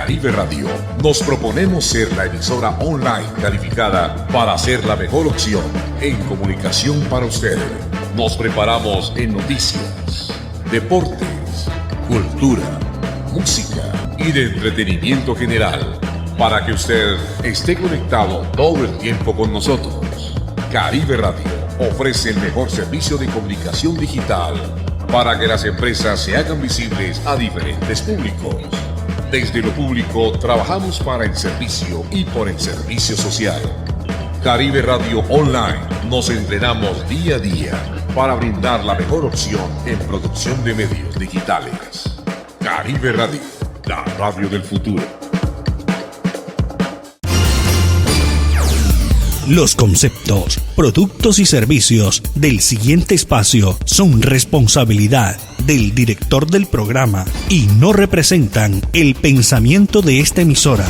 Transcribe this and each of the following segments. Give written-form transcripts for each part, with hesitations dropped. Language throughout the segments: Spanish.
Caribe Radio nos proponemos ser la emisora online calificada para ser la mejor opción en comunicación para usted. Nos preparamos en noticias, deportes, cultura, música y de entretenimiento general para que usted esté conectado todo el tiempo con nosotros. Caribe Radio ofrece el mejor servicio de comunicación digital para que las empresas se hagan visibles a diferentes públicos. Desde lo público trabajamos para el servicio y por el servicio social. Caribe Radio Online nos entrenamos día a día para brindar la mejor opción en producción de medios digitales. Caribe Radio, la radio del futuro. Los conceptos, productos y servicios del siguiente espacio son responsabilidad del director del programa y no representan el pensamiento de esta emisora.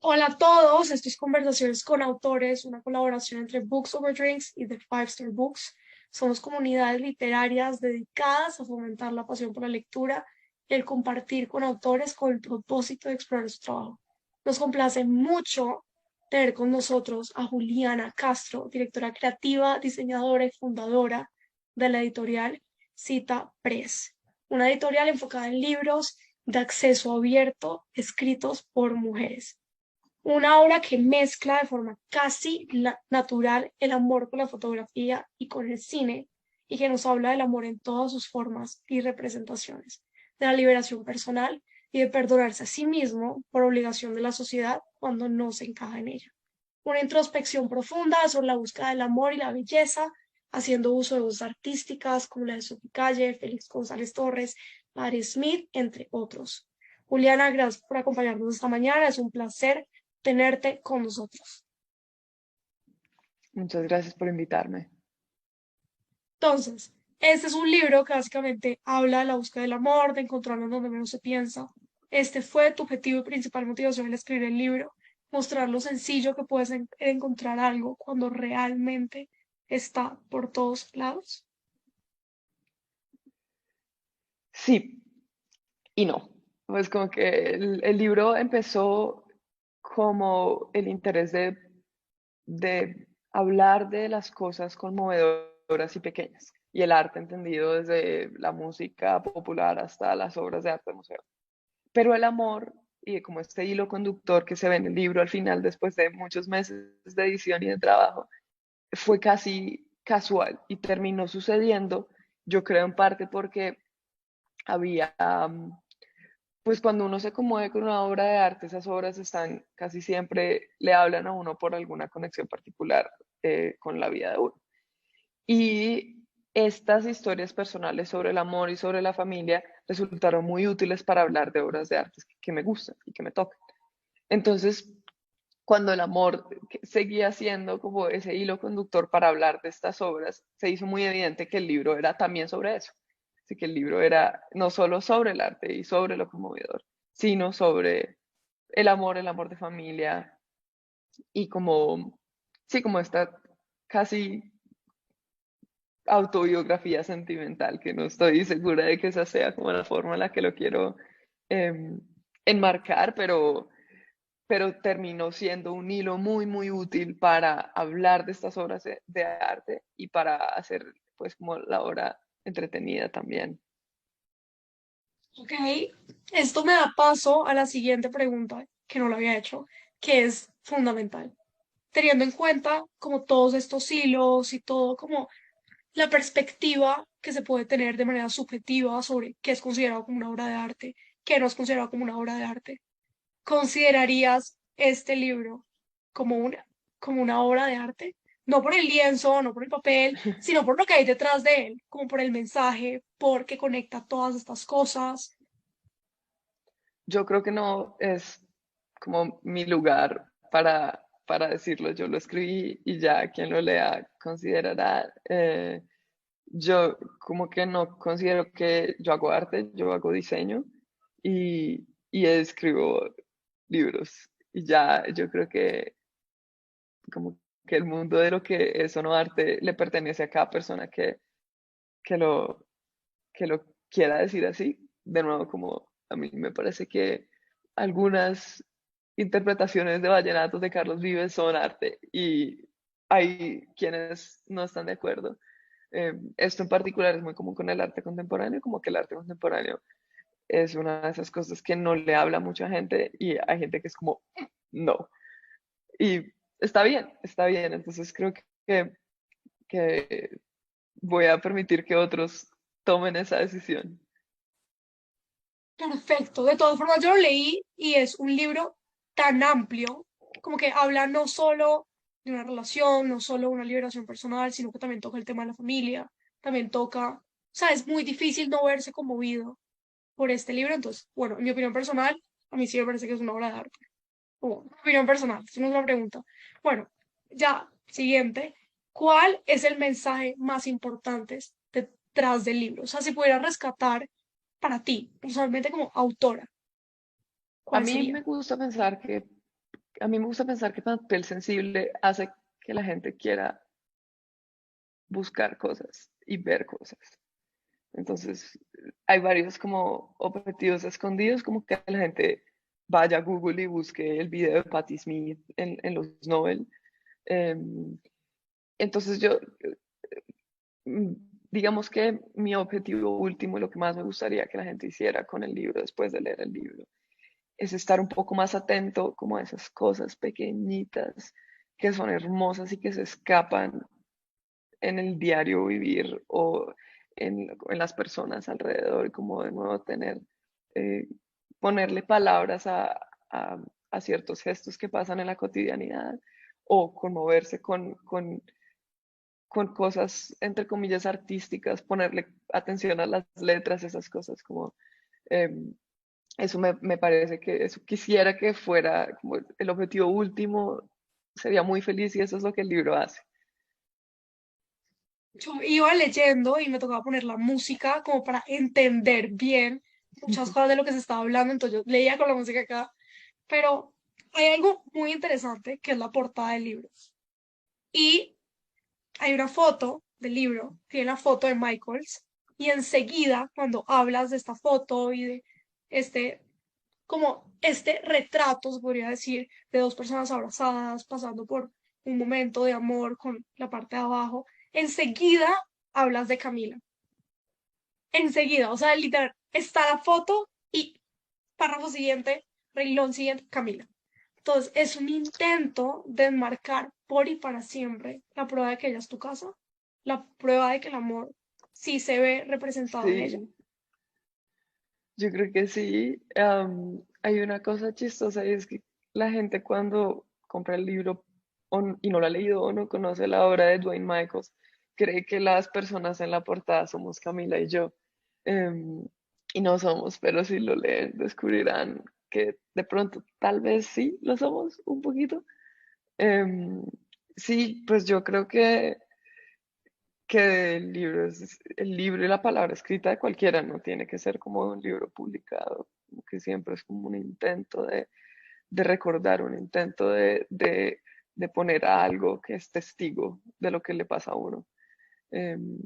Hola a todos, esto es Conversaciones con Autores, una colaboración entre Books Over Drinks y The Five Star Books. Somos comunidades literarias dedicadas a fomentar la pasión por la lectura y el compartir con autores con el propósito de explorar su trabajo. Nos complace mucho tener con nosotros a Juliana Castro, directora creativa, diseñadora y fundadora de la editorial Cita Press, una editorial enfocada en libros de acceso abierto escritos por mujeres. Una obra que mezcla de forma casi natural el amor con la fotografía y con el cine, y que nos habla del amor en todas sus formas y representaciones, de la liberación personal y de perdonarse a sí mismo por obligación de la sociedad cuando no se encaja en ella. Una introspección profunda sobre la búsqueda del amor y la belleza, haciendo uso de voces artísticas como la de Sophie Calle, Félix González Torres, Mari Smith, entre otros. Juliana, gracias por acompañarnos esta mañana. Es un placer tenerte con nosotros. Muchas gracias por invitarme. Entonces, este es un libro que básicamente habla de la búsqueda del amor, de encontrarnos donde menos se piensa. Este fue tu objetivo y principal motivación al escribir el libro, mostrar lo sencillo que puedes encontrar algo cuando realmente está por todos lados. Sí y no. Pues como que el libro empezó como el interés de hablar de las cosas conmovedoras y pequeñas, y el arte entendido desde la música popular hasta las obras de arte de museo. Pero el amor, y como este hilo conductor que se ve en el libro al final, después de muchos meses de edición y de trabajo, fue casi casual y terminó sucediendo, yo creo en parte porque había pues cuando uno se conmueve con una obra de arte, esas obras están casi siempre, le hablan a uno por alguna conexión particular con la vida de uno. Y estas historias personales sobre el amor y sobre la familia resultaron muy útiles para hablar de obras de arte que me gustan y que me tocan. Entonces, cuando el amor seguía siendo como ese hilo conductor para hablar de estas obras, se hizo muy evidente que el libro era también sobre eso. Así que el libro era no solo sobre el arte y sobre lo conmovedor, sino sobre el amor de familia y como, sí, como esta casi autobiografía sentimental, que no estoy segura de que esa sea como la forma en la que lo quiero enmarcar, pero terminó siendo un hilo muy, muy útil para hablar de estas obras de arte y para hacer pues como la obra entretenida también. Ok, esto me da paso a la siguiente pregunta, que no lo había hecho, que es fundamental. Teniendo en cuenta como todos estos hilos y todo como la perspectiva que se puede tener de manera subjetiva sobre qué es considerado como una obra de arte, qué no es considerado como una obra de arte, ¿considerarías este libro como como una obra de arte? No por el lienzo, no por el papel, sino por lo que hay detrás de él, como por el mensaje, porque conecta todas estas cosas. Yo creo que no es como mi lugar para decirlo. Yo lo escribí y ya quien lo lea considerará. Yo como que no considero que yo hago arte, yo hago diseño y escribo libros. y ya yo creo que como que el mundo de lo que es o no arte le pertenece a cada persona que lo, que lo quiera decir así. De nuevo, como a mí me parece que algunas interpretaciones de vallenatos de Carlos Vives son arte y hay quienes no están de acuerdo. Esto en particular es muy común con el arte contemporáneo, como que el arte contemporáneo es una de esas cosas que no le habla a mucha gente y hay gente que es como, no. Y está bien, está bien. Entonces creo que voy a permitir que otros tomen esa decisión. Perfecto. De todas formas, yo lo leí y es un libro tan amplio, como que habla no solo de una relación, no solo de una liberación personal, sino que también toca el tema de la familia, también toca, o sea, es muy difícil no verse conmovido por este libro. Entonces, bueno, en mi opinión personal, a mí sí me parece que es una obra de arte. O, mi opinión personal, es una pregunta. Bueno, ya, siguiente. ¿Cuál es el mensaje más importante detrás del libro? O sea, si pudieras rescatar para ti, personalmente como autora, A ¿cuál mí sería? me gusta pensar que, a mí me gusta pensar que Papel Sensible hace que la gente quiera buscar cosas y ver cosas. Entonces, hay varios como objetivos escondidos, como que la gente vaya a Google y busque el video de Patti Smith en los Nobel. Em, entonces, mm, digamos que mi objetivo último y lo que más me gustaría que la gente hiciera con el libro después de leer el libro es estar un poco más atento como a esas cosas pequeñitas que son hermosas y que se escapan en el diario vivir o en las personas alrededor, como de nuevo eh, ponerle palabras a ciertos gestos que pasan en la cotidianidad o conmoverse con cosas, entre comillas, artísticas, ponerle atención a las letras, esas cosas como... em, eso me parece que eso quisiera que fuera como el objetivo último, sería muy feliz y eso es lo que el libro hace. Yo iba leyendo y me tocaba poner la música como para entender bien muchas cosas de lo que se estaba hablando, entonces yo leía con la música acá, pero hay algo muy interesante que es la portada del libro. Y hay una foto del libro, tiene la foto de Michaels, y enseguida, cuando hablas de esta foto y de este, como este retrato, se podría decir, de dos personas abrazadas, pasando por un momento de amor con la parte de abajo, enseguida hablas de Camila. Enseguida, o sea, literal, está la foto y párrafo siguiente, renglón siguiente, Camila. Entonces, es un intento de enmarcar por y para siempre la prueba de que ella es tu casa, la prueba de que el amor sí se ve representado en ella. Sí, yo creo que sí. Hay una cosa chistosa y es que la gente cuando compra el libro y no lo ha leído o no conoce la obra de Dwayne Michaels, cree que las personas en la portada somos Camila y yo. Em, y no somos, pero si lo leen descubrirán que de pronto tal vez sí lo somos un poquito. Em, sí, pues yo creo que el libro y la palabra escrita de cualquiera no tiene que ser como un libro publicado, como que siempre es como un intento de recordar, un intento de poner a algo que es testigo de lo que le pasa a uno. Em,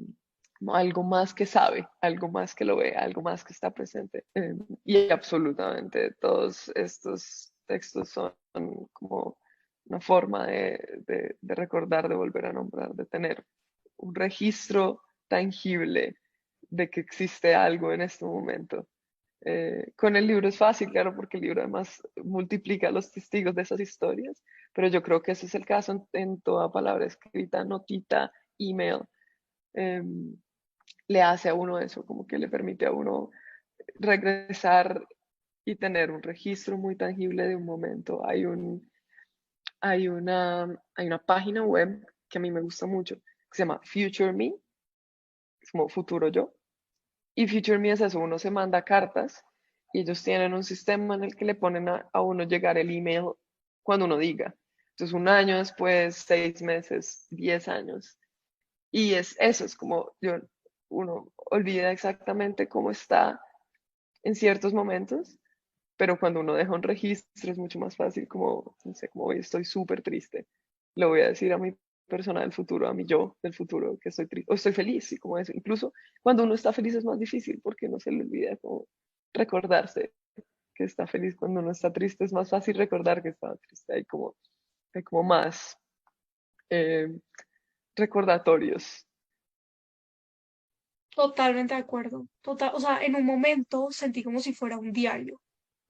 Como algo más que sabe, algo más que lo ve, algo más que está presente. Y absolutamente todos estos textos son como una forma de recordar, de volver a nombrar, de tener un registro tangible de que existe algo en este momento. Con el libro es fácil, claro, porque el libro además multiplica los testigos de esas historias, pero yo creo que ese es el caso en toda palabra escrita, notita, email. eh, Le hace a uno eso, como que le permite a uno regresar y tener un registro muy tangible de un momento. Hay una página web que a mí me gusta mucho, que se llama Future Me, es como futuro yo. Y Future Me es eso, uno se manda cartas y ellos tienen un sistema en el que le ponen a uno llegar el email cuando uno diga. Entonces, un año después, 6 meses, 10 años. Y es eso, es como uno olvida exactamente cómo está en ciertos momentos, pero cuando uno deja un registro es mucho más fácil, como, no sé, como hoy estoy súper triste, le voy a decir a mi persona del futuro, a mi yo del futuro, que estoy triste, o estoy feliz, y como eso. Incluso cuando uno está feliz es más difícil porque no se le olvida como recordarse que está feliz. Cuando uno está triste es más fácil recordar que está triste, hay como más eh, recordatorios. Totalmente de acuerdo. Total, o sea, en un momento sentí como si fuera un diario.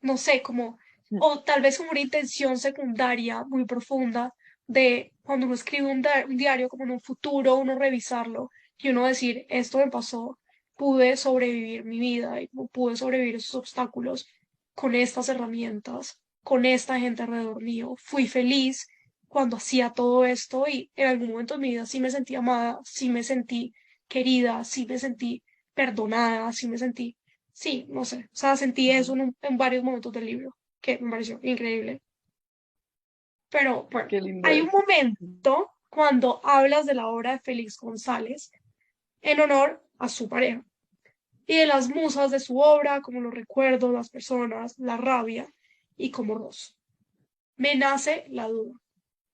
No sé, como, o tal vez como una intención secundaria muy profunda de cuando uno escribe un diario, como en un futuro, uno revisarlo y uno decir, esto me pasó, pude sobrevivir mi vida y pude sobrevivir esos obstáculos con estas herramientas, con esta gente alrededor mío. Fui feliz cuando hacía todo esto y en algún momento de mi vida sí me sentí amada, sí me sentí querida, sí me sentí perdonada, sí me sentí, sí, no sé, o sea, sentí eso en varios momentos del libro, que me pareció increíble. Pero bueno, Qué lindo hay un es. momento cuando hablas de la obra de Félix González en honor a su pareja y de las musas de su obra, como los recuerdos, las personas, la rabia y como Ross. Me nace la duda.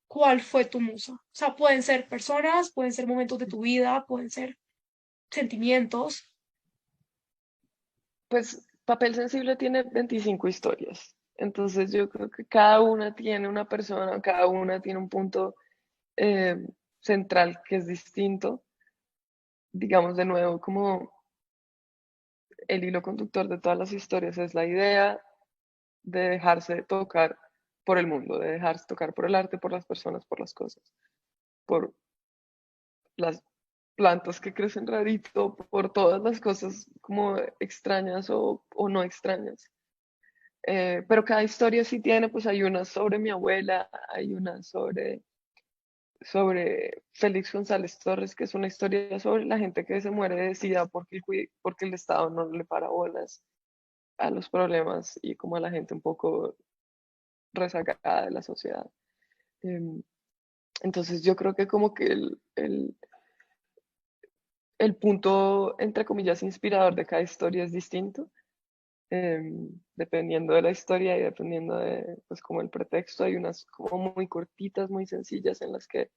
¿Cuál fue tu musa? O sea, pueden ser personas, pueden ser momentos de tu vida, pueden ser sentimientos. Pues Papel Sensible tiene 25 historias. Entonces yo creo que cada una tiene una persona, cada una tiene un punto eh, central que es distinto. Digamos de nuevo, como el hilo conductor de todas las historias es la idea de dejarse tocar por el mundo, de dejarse tocar por el arte, por las personas, por las cosas, por las plantas que crecen rarito, por todas las cosas como extrañas o no extrañas. Pero cada historia sí tiene, pues hay una sobre mi abuela, hay una sobre Félix González Torres, que es una historia sobre la gente que se muere de SIDA porque el Estado no le para bolas a los problemas y como a la gente un poco rezagada de la sociedad. Em, entonces yo creo que como que el punto, entre comillas, inspirador de cada historia es distinto, dependiendo de la historia y dependiendo de, pues, como el pretexto. Hay unas como muy cortitas, muy sencillas, en las que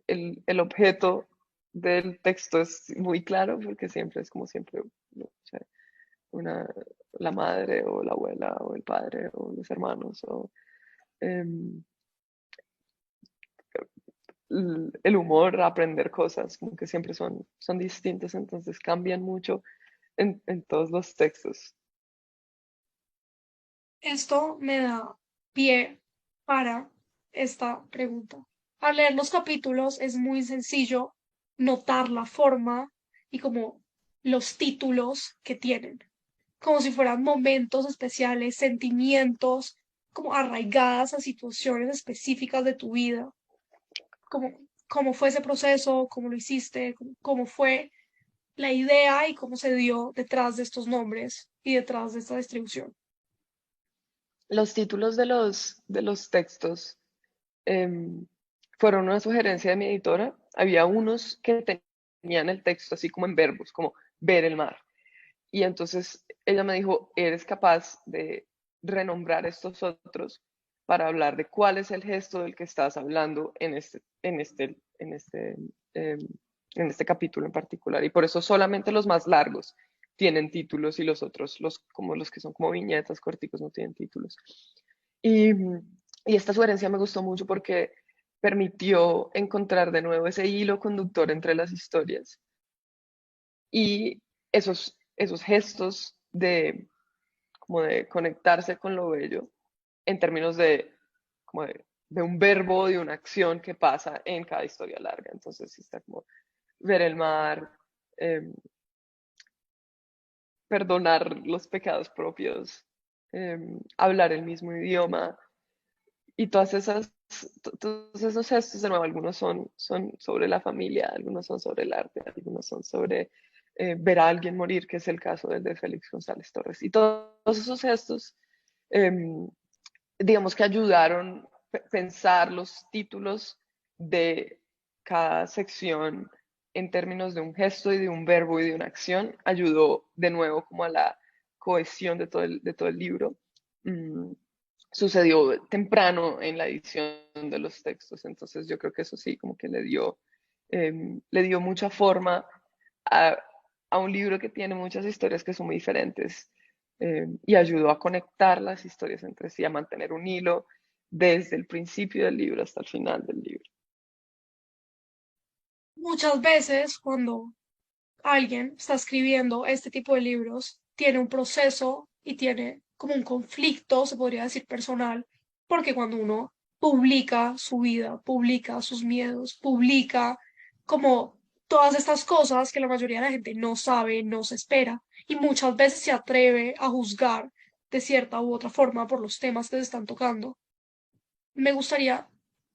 el objeto del texto es muy claro, porque siempre es como siempre, no sé, una, la madre o la abuela o el padre o los hermanos o em, el humor, aprender cosas, como que siempre son distintos, entonces cambian mucho en todos los textos. Esto me da pie para esta pregunta. Al leer los capítulos es muy sencillo notar la forma y como los títulos que tienen, como si fueran momentos especiales, sentimientos, como arraigadas a situaciones específicas de tu vida, como cómo fue ese proceso, cómo lo hiciste, cómo fue la idea y cómo se dio detrás de estos nombres y detrás de esta distribución. Los títulos de los textos em, fueron una sugerencia de mi editora. Había unos que tenían el texto así como en verbos, como ver el mar. Y entonces ella me dijo, ¿eres capaz de renombrar estos otros para hablar de cuál es el gesto del que estás hablando em, en este capítulo en particular? Y por eso solamente los más largos tienen títulos y los otros, como los que son como viñetas corticos, no tienen títulos. Y, y esta sugerencia me gustó mucho porque permitió encontrar de nuevo ese hilo conductor entre las historias y esos gestos como de conectarse con lo bello en términos como de un verbo, de una acción que pasa en cada historia larga. Entonces está como ver el mar, eh, perdonar los pecados propios, hablar el mismo idioma y todos esos gestos, de nuevo, algunos son sobre la familia, algunos son sobre el arte, algunos son sobre ver a alguien morir, que es el caso del de Félix González Torres. Y todos esos gestos, eh, digamos que ayudaron a pensar los títulos de cada sección en términos de un gesto y de un verbo y de una acción, ayudó de nuevo como a la cohesión de todo el libro. mm, sucedió temprano en la edición de los textos. Entonces yo creo que eso sí, como que le dio mucha forma a, a un libro que tiene muchas historias que son muy diferentes, y ayudó a conectar las historias entre sí, a mantener un hilo desde el principio del libro hasta el final del libro. Muchas veces cuando alguien está escribiendo este tipo de libros, tiene un proceso y tiene como un conflicto, se podría decir, personal, porque cuando uno publica su vida, publica sus miedos, publica como todas estas cosas que la mayoría de la gente no sabe, no se espera, y muchas veces se atreve a juzgar de cierta u otra forma por los temas que se están tocando. Me gustaría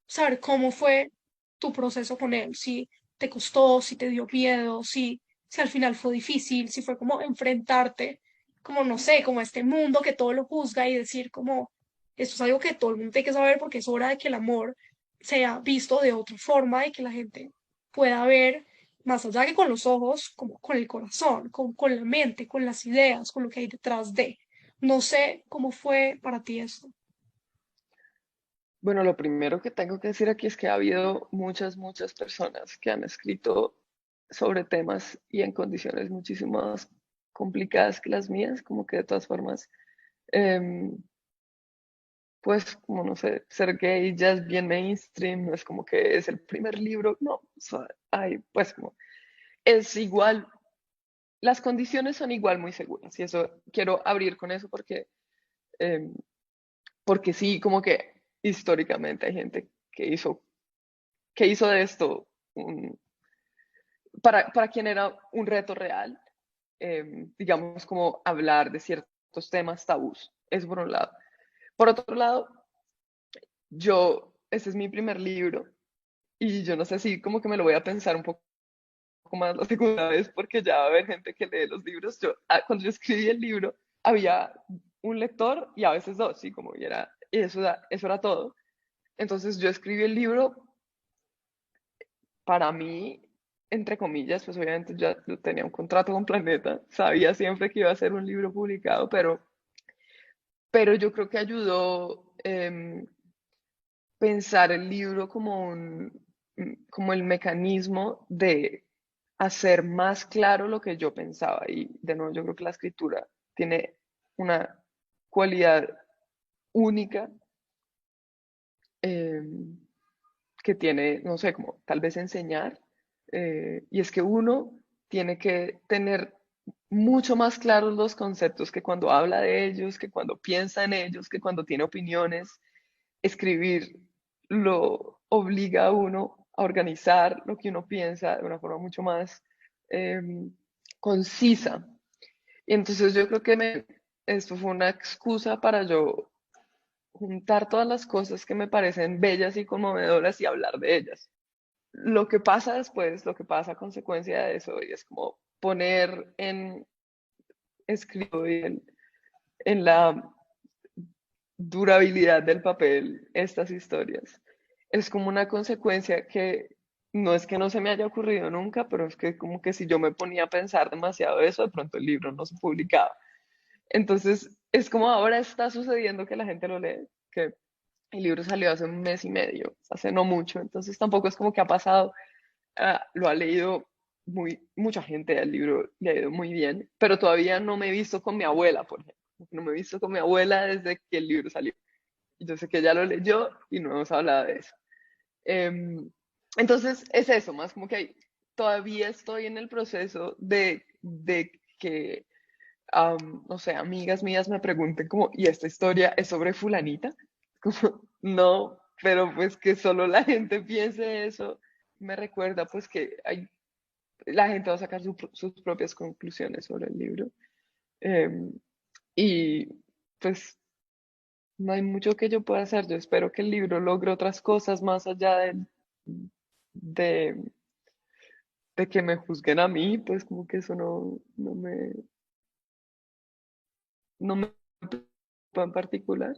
saber cómo fue tu proceso con él, si te costó, si te dio miedo, si al final fue difícil, si fue como enfrentarte, como no sé, como a este mundo que todo lo juzga y decir como esto es algo que todo el mundo tiene que saber porque es hora de que el amor sea visto de otra forma y que la gente pueda ver más allá que con los ojos, como con el corazón, con la mente, con las ideas, con lo que hay detrás de. No sé cómo fue para ti esto. Bueno, lo primero que tengo que decir aquí es que ha habido muchas personas que han escrito sobre temas y en condiciones muchísimo más complicadas que las mías, como que de todas formas, em, pues, como no sé, ser gay ya es bien mainstream, no es como que es el primer libro, no, o sea, hay, pues, como, es igual, las condiciones son igual muy seguras, y eso, quiero abrir con eso em, porque sí, como que históricamente hay gente que hizo de esto un, para quien era un reto real, digamos, como hablar de ciertos temas tabús, eso por un lado. Por otro lado, este es mi primer libro y yo no sé si como que me lo voy a pensar un poco más la segunda vez porque ya va a haber gente que lee los libros. Cuando yo escribí el libro, había un lector y a veces dos, sí, como y eso era todo. Entonces yo escribí el libro para mí, entre comillas, pues obviamente ya tenía un contrato con Planeta, sabía siempre que iba a ser un libro publicado, pero yo creo que ayudó, pensar el libro como como el mecanismo de hacer más claro lo que yo pensaba. Y de nuevo, yo creo que la escritura tiene una cualidad única, em, que tiene, no sé, como tal vez enseñar, y es que uno tiene que tener mucho más claros los conceptos que cuando habla de ellos, que cuando piensa en ellos, que cuando tiene opiniones. Escribir lo obliga a uno a organizar lo que uno piensa de una forma mucho más, concisa. Y entonces yo creo que esto fue una excusa para yo juntar todas las cosas que me parecen bellas y conmovedoras y hablar de ellas. Lo que pasa después, lo que pasa a consecuencia de eso, y es como poner en escrito y en la durabilidad del papel estas historias. Es como una consecuencia que no es que no se me haya ocurrido nunca, pero es que como que si yo me ponía a pensar demasiado eso, de pronto el libro no se publicaba. Entonces, es como ahora está sucediendo que la gente lo lee, que el libro salió hace un mes y medio, hace no mucho, entonces tampoco es como que ha pasado. Lo ha leído mucha gente, el libro le ha ido muy bien, pero todavía no me he visto con mi abuela, por ejemplo. No me he visto con mi abuela desde que el libro salió. Y yo sé que ella lo leyó y no hemos hablado de eso. Em, entonces, es eso, más como que todavía estoy en el proceso de que, no sé, amigas mías me pregunten como, ¿y esta historia es sobre fulanita? Como, no, pero pues que solo la gente piense eso me recuerda pues que la gente va a sacar sus propias conclusiones sobre el libro. Em, y pues no hay mucho que yo pueda hacer. Yo espero que el libro logre otras cosas más allá de, de que me juzguen a mí, pues como que eso no me preocupa en particular.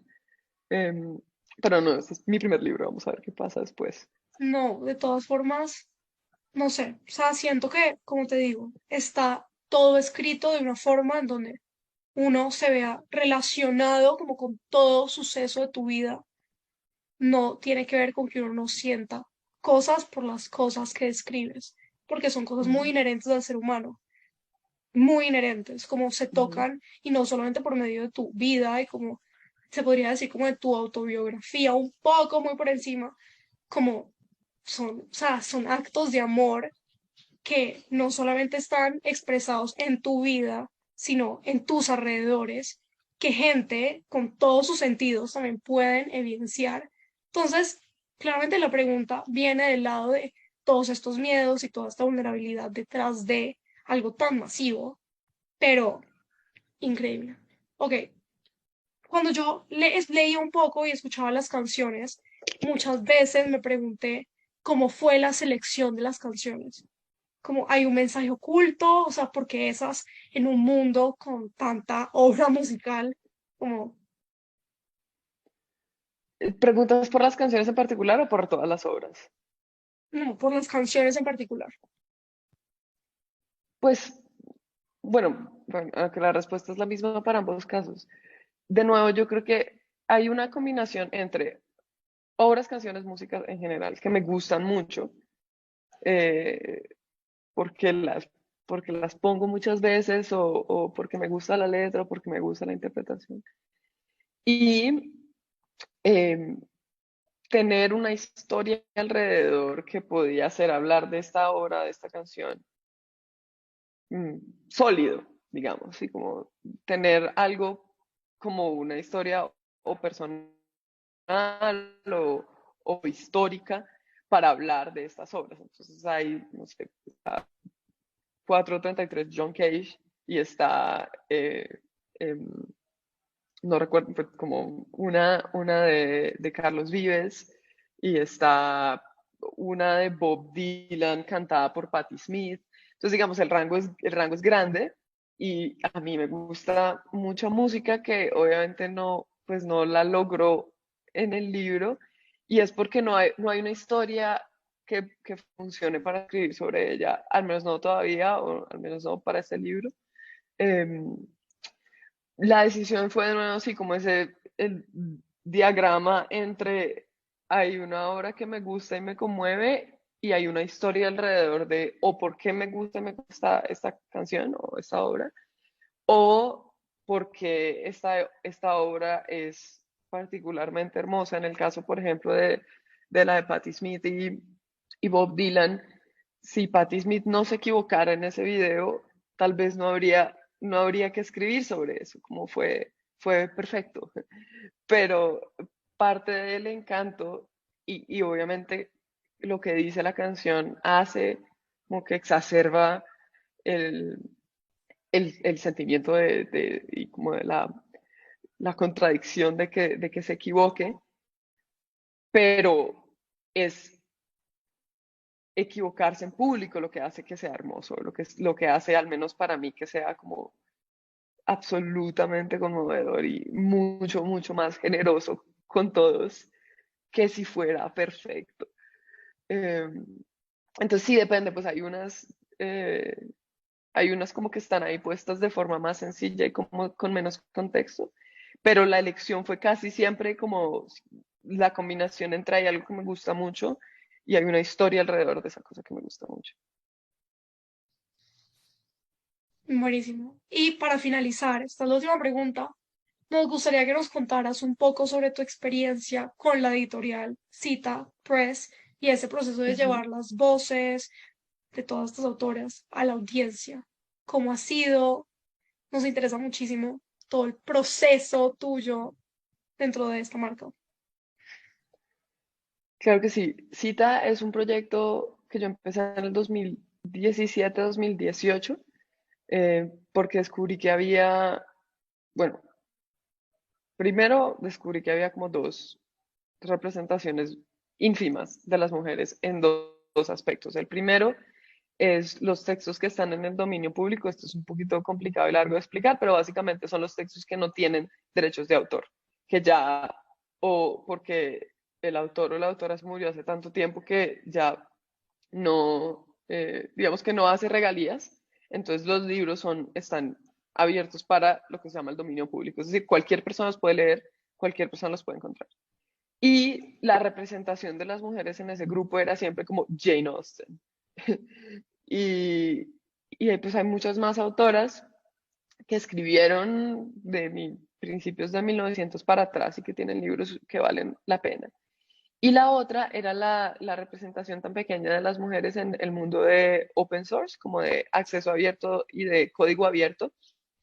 Em, pero no, ese es mi primer libro, vamos a ver qué pasa después. No, de todas formas, no sé, o sea, siento que, como te digo, está todo escrito de una forma en donde uno se vea relacionado como con todo suceso de tu vida, no tiene que ver con que uno no sienta cosas por las cosas que describes, porque son cosas muy Ujú, inherentes al ser humano, muy inherentes, como se ujú. tocan y no solamente por medio de tu vida y como se podría decir como de tu autobiografía, un poco muy por encima, como son, o sea, son actos de amor que no solamente están expresados en tu vida, sino en tus alrededores, que gente con todos sus sentidos también pueden evidenciar. Entonces, claramente la pregunta viene del lado de todos estos miedos y toda esta vulnerabilidad detrás de algo tan masivo, pero increíble. Ok, cuando yo leía un poco y escuchaba las canciones, muchas veces me pregunté cómo fue la selección de las canciones, como hay un mensaje oculto, o sea, porque esas en un mundo con tanta obra musical, como, ¿Preguntas por las canciones en particular o por todas las obras? no, por las canciones en particular. Pues, bueno, aunque la respuesta es la misma para ambos casos. De nuevo, yo creo que hay una combinación entre obras, canciones, música en general que me gustan mucho, eh, porque porque las pongo muchas veces o porque me gusta la letra o porque me gusta la interpretación. Y eh, tener una historia alrededor que podía hacer hablar de esta obra, de esta canción, mm, sólido, digamos, así como tener algo como una historia o personal o, o histórica para hablar de estas obras. Entonces hay, no sé, 433 John Cage y está, em, no recuerdo, pues, como una de Carlos Vives y está una de Bob Dylan cantada por Patti Smith. Entonces, digamos, el rango es grande y a mí me gusta mucha música que obviamente no, pues no la logró en el libro y es porque no hay una historia que funcione para escribir sobre ella, al menos no todavía, o al menos no para este libro. Um, la decisión fue de nuevo así como el diagrama entre hay una obra que me gusta y me conmueve y hay una historia alrededor de o por qué me gusta esta canción o esta obra o porque esta obra es particularmente hermosa. En el caso, por ejemplo, de la de Patti Smith y Bob Dylan, si Patti Smith no se equivocara en ese video, tal vez no habría que escribir sobre eso, como fue perfecto. Pero parte del encanto y obviamente lo que dice la canción hace como que exacerba el, el sentimiento y como de la contradicción de que se equivoque, pero es equivocarse en público lo que hace que sea hermoso, lo que hace al menos para mí que sea como absolutamente conmovedor y mucho, mucho más generoso con todos que si fuera perfecto. Eh, entonces sí depende, pues hay unas como que están ahí puestas de forma más sencilla y como con menos contexto, pero la elección fue casi siempre como la combinación entre hay algo que me gusta mucho y hay una historia alrededor de esa cosa que me gusta mucho. Buenísimo. Y para finalizar, esta es la última pregunta. Nos gustaría que nos contaras un poco sobre tu experiencia con la editorial Cita Press y ese proceso de Ujú. llevar las voces de todas estas autoras a la audiencia. ¿Cómo ha sido? Nos interesa muchísimo todo el proceso tuyo dentro de esta marca. Claro que sí. Cita es un proyecto que yo empecé en el 2017-2018 porque descubrí que había, bueno, primero descubrí que había como dos representaciones ínfimas de las mujeres en dos aspectos. El primero es los textos que están en el dominio público. Esto es un poquito complicado y largo de explicar, pero básicamente son los textos que no tienen derechos de autor, que ya, o porque el autor o la autora se murió hace tanto tiempo que ya no, digamos que no hace regalías, entonces los libros están abiertos para lo que se llama el dominio público. Es decir, cualquier persona los puede leer, cualquier persona los puede encontrar. Y la representación de las mujeres en ese grupo era siempre como Jane Austen. y pues hay muchas más autoras que escribieron de principios de 1900 para atrás y que tienen libros que valen la pena. Y la otra era la representación tan pequeña de las mujeres en el mundo de open source, como de acceso abierto y de código abierto.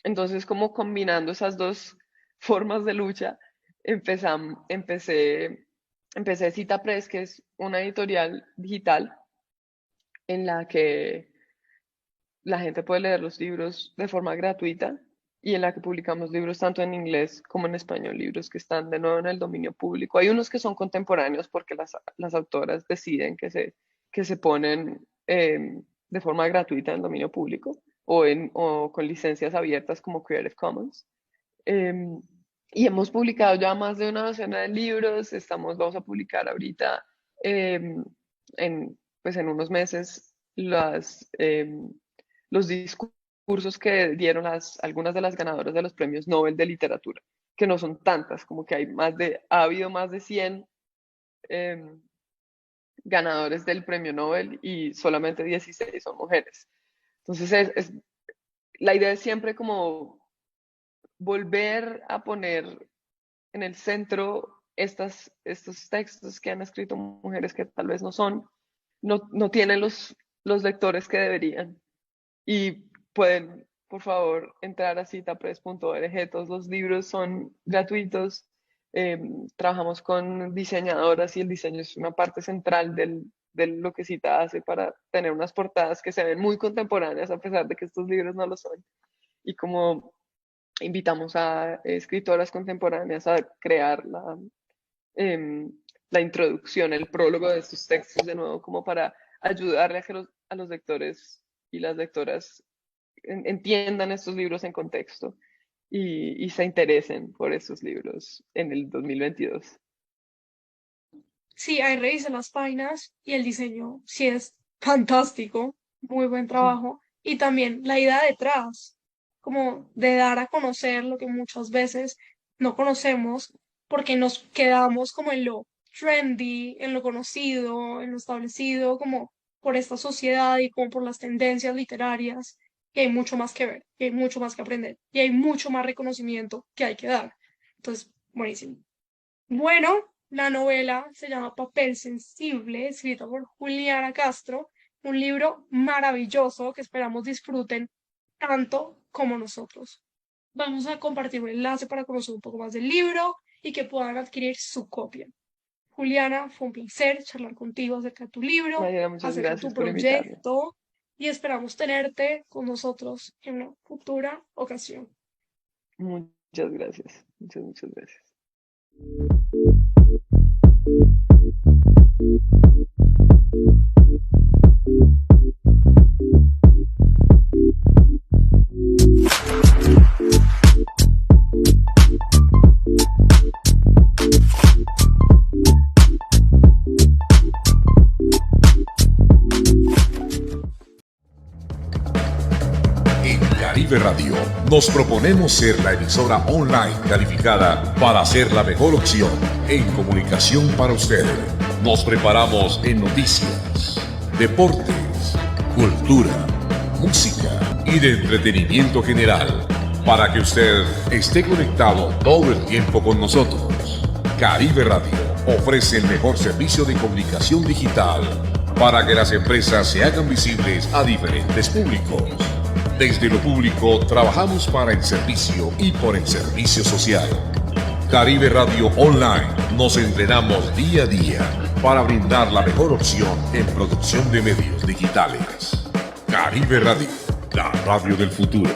Entonces, como combinando esas dos formas de lucha, empecé CitaPress, que es una editorial digital en la que la gente puede leer los libros de forma gratuita y en la que publicamos libros tanto en inglés como en español, libros que están de nuevo en el dominio público. Hay unos que son contemporáneos porque las autoras deciden que se ponen de forma gratuita en el dominio público o con licencias abiertas como Creative Commons. Y hemos publicado ya más de una docena de libros. Vamos a publicar ahorita, en unos meses, los discursos que dieron algunas de las ganadoras de los premios Nobel de literatura, que no son tantas, como que ha habido más de 100 ganadores del premio Nobel y solamente 16 son mujeres. Entonces, la idea es siempre como volver a poner en el centro estos textos que han escrito mujeres que tal vez no tienen los lectores que deberían. Y pueden, por favor, entrar a citapress.org. Todos los libros son gratuitos. Trabajamos con diseñadoras y el diseño es una parte central de lo que Cita hace para tener unas portadas que se ven muy contemporáneas a pesar de que estos libros no lo son. Y como invitamos a escritoras contemporáneas a crear la introducción, el prólogo de estos textos de nuevo, como para ayudarle a los lectores y las lectoras entiendan estos libros en contexto y se interesen por estos libros en el 2022. Sí, ahí revisé las páginas y el diseño sí es fantástico, muy buen trabajo. Y también la idea detrás, como de dar a conocer lo que muchas veces no conocemos porque nos quedamos como en lo trendy, en lo conocido, en lo establecido, como por esta sociedad y como por las tendencias literarias, y hay mucho más que ver, y hay mucho más que aprender, y hay mucho más reconocimiento que hay que dar. Entonces, buenísimo. Bueno, la novela se llama Papel Sensible, escrita por Juliana Castro, un libro maravilloso que esperamos disfruten tanto como nosotros. Vamos a compartir un enlace para conocer un poco más del libro y que puedan adquirir su copia. Juliana, fue un placer charlar contigo acerca de tu libro, Mariana, muchas acerca de gracias tu por invitarme. proyecto y esperamos tenerte con nosotros en una futura ocasión. Muchas gracias. Muchas gracias. En Caribe Radio nos proponemos ser la emisora online calificada para ser la mejor opción en comunicación para usted. Nos preparamos en noticias, deportes, cultura, música y de entretenimiento general para que usted esté conectado todo el tiempo con nosotros. Caribe Radio ofrece el mejor servicio de comunicación digital para que las empresas se hagan visibles a diferentes públicos. Desde lo público trabajamos para el servicio y por el servicio social. Caribe Radio Online nos entrenamos día a día para brindar la mejor opción en producción de medios digitales. Caribe Radio, la radio del futuro.